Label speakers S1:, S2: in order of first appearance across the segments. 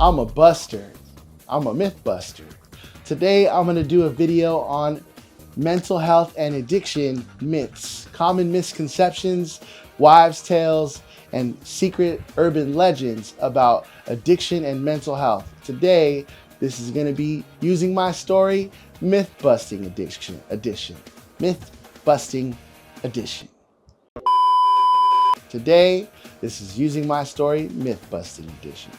S1: I'm a buster. I'm a myth buster. Today I'm gonna do a video on mental health and addiction myths, common misconceptions, wives' tales, and secret urban legends about addiction and mental health. Today, this is gonna be using my story, myth busting edition. Myth busting edition. Today, this is using my story, myth busting edition.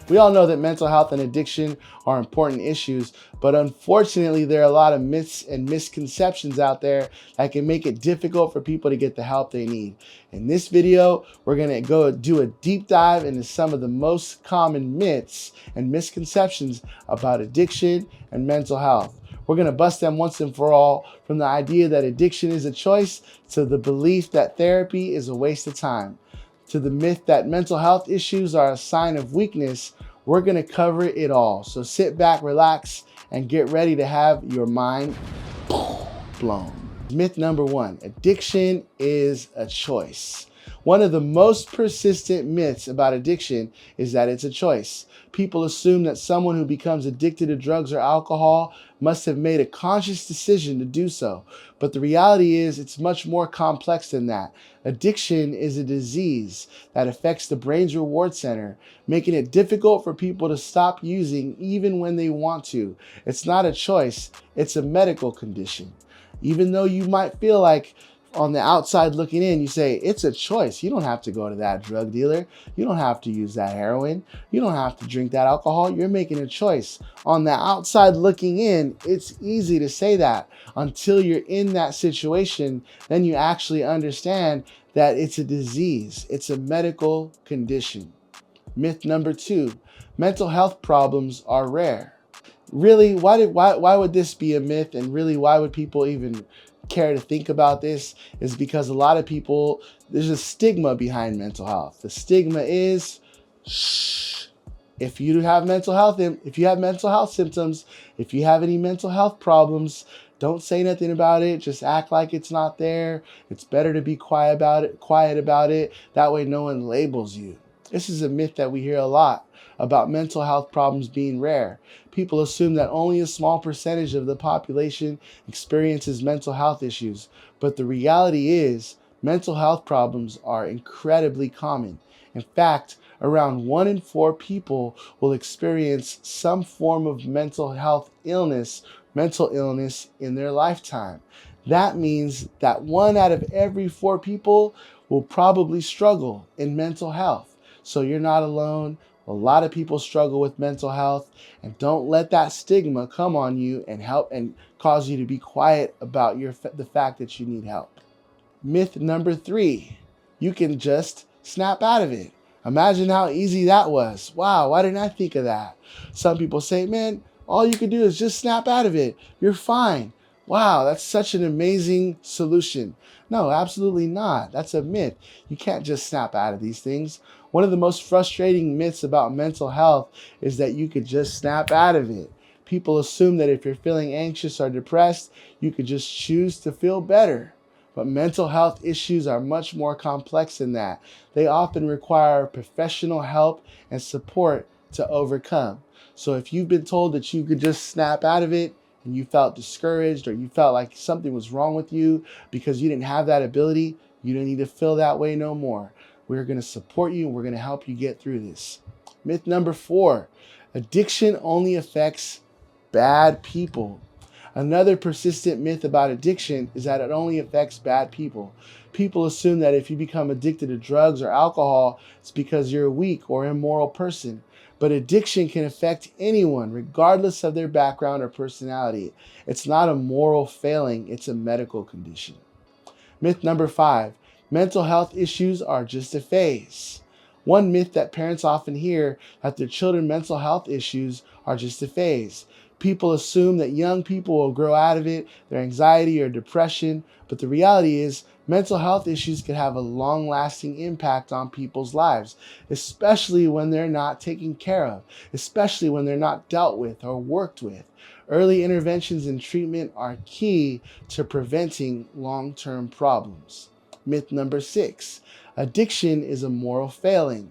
S1: We all know that mental health and addiction are important issues, but unfortunately, there are a lot of myths and misconceptions out there that can make it difficult for people to get the help they need. In this video, we're gonna go do a deep dive into some of the most common myths and misconceptions about addiction and mental health. We're gonna bust them once and for all, from the idea that addiction is a choice to the belief that therapy is a waste of time, to the myth that mental health issues are a sign of weakness. We're gonna cover it all. So sit back, relax, and get ready to have your mind blown. Myth number one, addiction is a choice. One of the most persistent myths about addiction is that it's a choice. People assume that someone who becomes addicted to drugs or alcohol must have made a conscious decision to do so. But the reality is it's much more complex than that. Addiction is a disease that affects the brain's reward center, making it difficult for people to stop using even when they want to. It's not a choice, it's a medical condition. Even though you might feel like on the outside looking in, you say, it's a choice. You don't have to go to that drug dealer. You don't have to use that heroin. You don't have to drink that alcohol. You're making a choice. On the outside looking in, it's easy to say that until you're in that situation. Then you actually understand that it's a disease. It's a medical condition. Myth number two, mental health problems are rare. Really, why would this be a myth? And really, why would people even care to think about this? Is because a lot of people, there's a stigma behind mental health. The stigma is, shh, if you have mental health, if you have mental health symptoms, if you have any mental health problems, don't say nothing about it. Just act like it's not there. It's better to be quiet about it. That way no one labels you. This is a myth that we hear a lot about mental health problems being rare. People assume that only a small percentage of the population experiences mental health issues, but the reality is mental health problems are incredibly common. In fact, around 1 in 4 people will experience some form of mental illness in their lifetime. That means that 1 out of every 4 people will probably struggle in mental health. So you're not alone. A lot of people struggle with mental health, and don't let that stigma come on you and help and cause you to be quiet about the fact that you need help. Myth number 3, you can just snap out of it. Imagine how easy that was. Wow, why didn't I think of that? Some people say, man, all you can do is just snap out of it. You're fine. Wow, that's such an amazing solution. No, absolutely not. That's a myth. You can't just snap out of these things. One of the most frustrating myths about mental health is that you could just snap out of it. People assume that if you're feeling anxious or depressed, you could just choose to feel better. But mental health issues are much more complex than that. They often require professional help and support to overcome. So if you've been told that you could just snap out of it and you felt discouraged, or you felt like something was wrong with you because you didn't have that ability, you don't need to feel that way no more. We're going to support you and we're going to help you get through this. Myth number 4, addiction only affects bad people. Another persistent myth about addiction is that it only affects bad people. People assume that if you become addicted to drugs or alcohol, it's because you're a weak or immoral person. But addiction can affect anyone, regardless of their background or personality. It's not a moral failing, it's a medical condition. Myth number 5, mental health issues are just a phase. One myth that parents often hear, that their children's mental health issues are just a phase. People assume that young people will grow out of it, their anxiety or depression, but the reality is mental health issues can have a long-lasting impact on people's lives, especially when they're not taken care of, especially when they're not dealt with or worked with. Early interventions and treatment are key to preventing long-term problems. Myth number 6, addiction is a moral failing.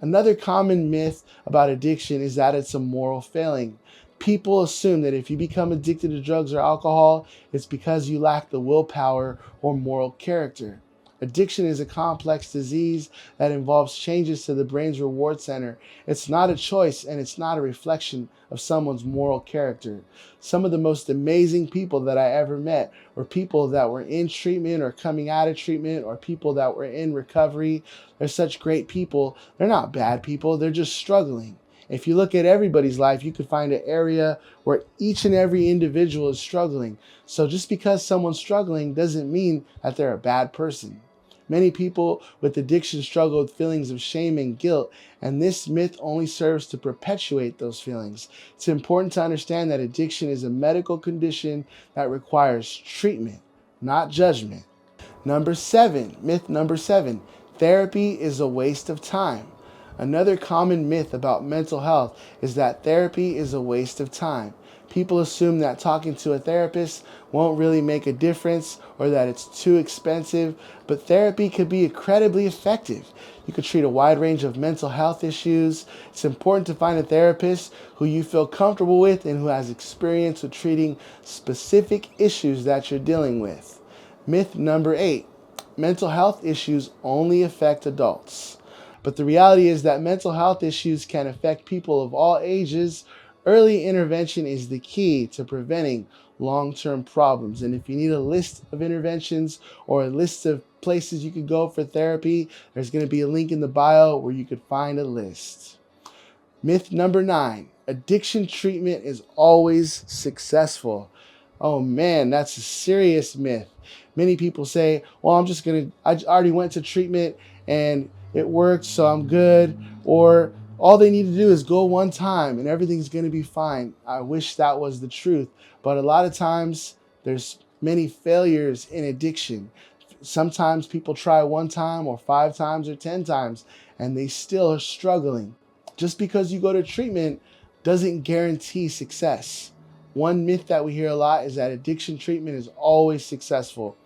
S1: Another common myth about addiction is that it's a moral failing. People assume that if you become addicted to drugs or alcohol, it's because you lack the willpower or moral character. Addiction is a complex disease that involves changes to the brain's reward center. It's not a choice and it's not a reflection of someone's moral character. Some of the most amazing people that I ever met were people that were in treatment or coming out of treatment or people that were in recovery. They're such great people. They're not bad people, they're just struggling. If you look at everybody's life, you could find an area where each and every individual is struggling. So just because someone's struggling doesn't mean that they're a bad person. Many people with addiction struggle with feelings of shame and guilt, and this myth only serves to perpetuate those feelings. It's important to understand that addiction is a medical condition that requires treatment, not judgment. Myth number seven, therapy is a waste of time. Another common myth about mental health is that therapy is a waste of time. People assume that talking to a therapist won't really make a difference or that it's too expensive, but therapy could be incredibly effective. You could treat a wide range of mental health issues. It's important to find a therapist who you feel comfortable with and who has experience with treating specific issues that you're dealing with. Myth number 8, mental health issues only affect adults. But the reality is that mental health issues can affect people of all ages. Early intervention is the key to preventing long-term problems. And if you need a list of interventions or a list of places you could go for therapy, there's going to be a link in the bio where you could find a list. Myth number 9, addiction treatment is always successful. Oh man, that's a serious myth. Many people say, well, I already went to treatment and it worked, so I'm good. Or all they need to do is go one time and everything's going to be fine. I wish that was the truth. But a lot of times there's many failures in addiction. Sometimes people try one time or 5 times or 10 times and they still are struggling. Just because you go to treatment doesn't guarantee success. One myth that we hear a lot is that addiction treatment is always successful.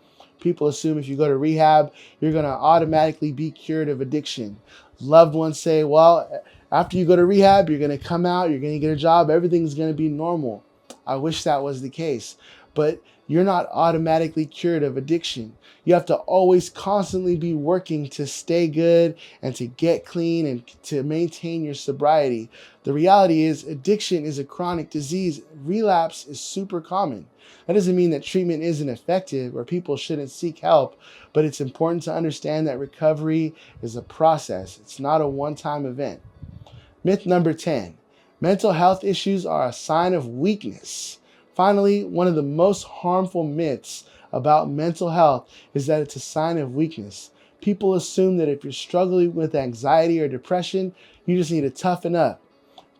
S1: People assume if you go to rehab, you're going to automatically be cured of addiction. Loved ones say, well, after you go to rehab, you're going to come out, you're going to get a job, everything's going to be normal. I wish that was the case. But you're not automatically cured of addiction. You have to always constantly be working to stay good and to get clean and to maintain your sobriety. The reality is addiction is a chronic disease. Relapse is super common. That doesn't mean that treatment isn't effective or people shouldn't seek help, but it's important to understand that recovery is a process. It's not a one-time event. Myth number 10, mental health issues are a sign of weakness. Finally, one of the most harmful myths about mental health is that it's a sign of weakness. People assume that if you're struggling with anxiety or depression, you just need to toughen up.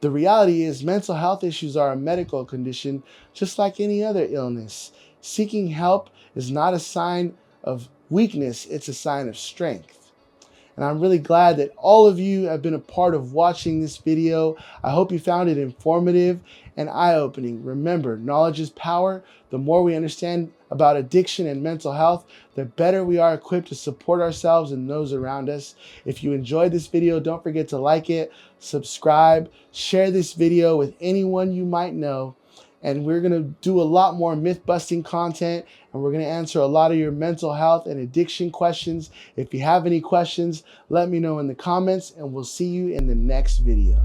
S1: The reality is mental health issues are a medical condition just like any other illness. Seeking help is not a sign of weakness, it's a sign of strength. And I'm really glad that all of you have been a part of watching this video. I hope you found it informative and eye-opening. Remember, knowledge is power. The more we understand about addiction and mental health, the better we are equipped to support ourselves and those around us. If you enjoyed this video, don't forget to like it, subscribe, share this video with anyone you might know. And we're going to do a lot more myth-busting content, and we're going to answer a lot of your mental health and addiction questions. If you have any questions, let me know in the comments, and we'll see you in the next video.